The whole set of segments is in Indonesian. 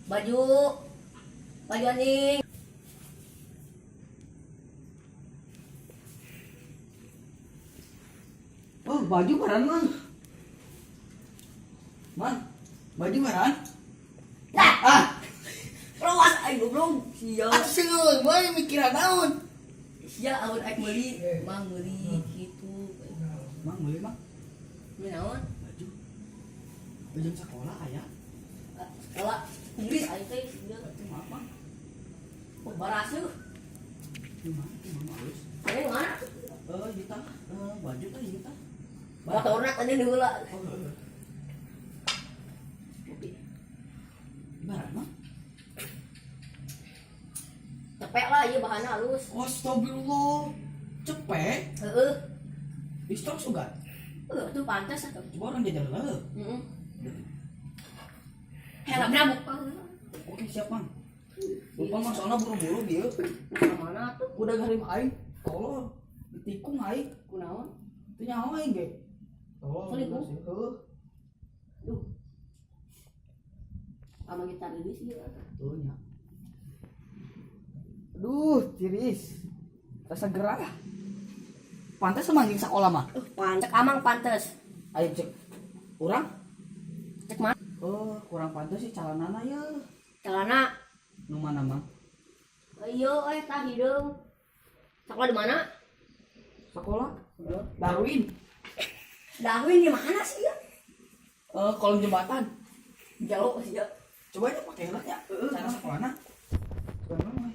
Baju. Baju anjing. Oh, baju baran mang. Mang, baju baran. Lawas aing goblok. Sia. Asal, boy mikir naon? Sia amun aing meuli, mang meuli kitu. Mang meuli mang Ini naon? baju. Baju sekolah aya. Sekolah Inggris aing teh sia. Maaf, Mang. Baraseuh. Gimana halus? Ini mana? Juta. Baju teh juta. Motorna tadi heula. Baran mah. Cepek lah ieu bahanna halus. Astagfirullah. Cepet. Heeh. Di stok sugan. Tuh pantas atuh. Coba orang jajan heeh. Heeh. Helmna buka. Oke, siap, Mang. Lupa Mang soalnya buru-buru dia. Mana tuh? Udah garim aing. Tolong. Ditikung aing. Kunaon? Teu nyawa aing ge. Tolong. Selingkuh? Heeh. Duh. Ama gitar ini sih. Tuh nya. Aduh, tiris. Rasa gerah. Pantes manggil sekolah mah. Cek amang pantes. Ayo cek. Urang? Cek mana? Oh, kurang pantes sih calanana ya. Celana. Nu mana, Mang? Ayo, tah hideung. Sekolah di mana? Sekolah? Darwin. Darwin di mana sih ya? Kolong jembatan. Jauh sih ya. Coba aja pakai helm ya. Cara sekolahna.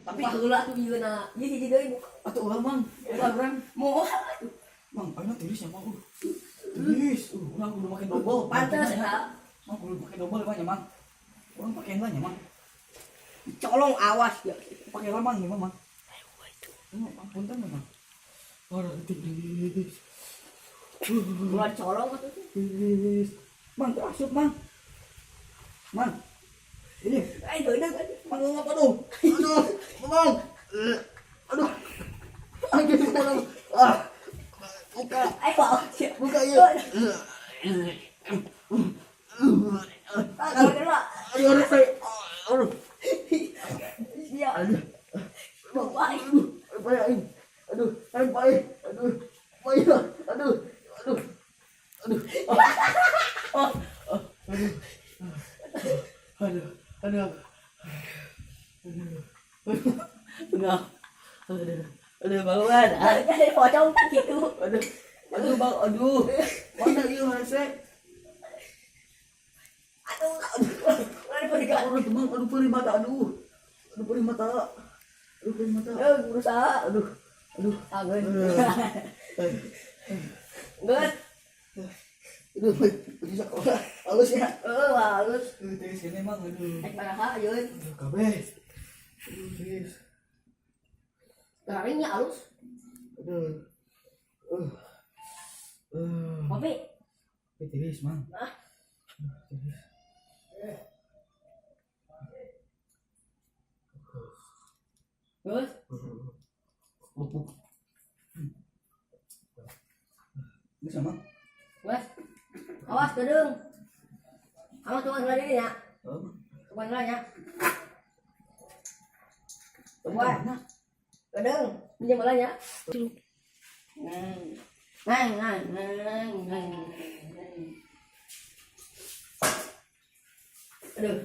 Tapi Heula tuh yeuna. Ieu hiji deui buka. atuh ulah, Mang. Ulah urang. Moal. Mang, ayo tulis ya, Mang. Tulis. Urang kudu make double. Pantes eta. Mang kudu make double banyak, Mang. Urang pakai helm ya, Mang. Colong awas ya. Pakai helm, Mang, ya, Mang. Mang, punten, Mang. Ora tulis. Bulan colong atuh. Tulis. Mang, asup, Mang. Mang. Ini, Deui. Mang ngapa tuh? Aduh, Mang. Aduh. Aduh, Mang. Buka. Ayo. Buka yuk. Kalau kena. Aduh, saya. Aduh. Iya. Aduh. Baik. Payah ini. Aduh, saya payah. Aduh. Payah. Aduh. Aduh. Aduh. Oh. Aduh. Aduh. Aduh. Enggak. Aduh, bangun. Jadi pocong gitu. Aduh. Aduh, Bang. Aduh. Mana ieu hese? Aduh. Mana pergi Aduh, teman. Aduh, perih mata. Aduh. Aduh, perih mata. Aduh, perih mata. berusaha. Aduh. Aduh. Agun. Gun. Aduh, bisa sekolah. Halus ya. Halus. Teris ini Mang. Aduh. Naik mana Yun? Aduh, kabeh. Aduh, teris. Garingnya halus. Aduh. Kopi. Teris, Mang. Ah. Teris. Terus? Bisa, Mang? Wes. Awas gedung. Awas tuan lagi ya. Tuan lagi ya. Tuan. Gedung. Pinjam bolanya. Aduh.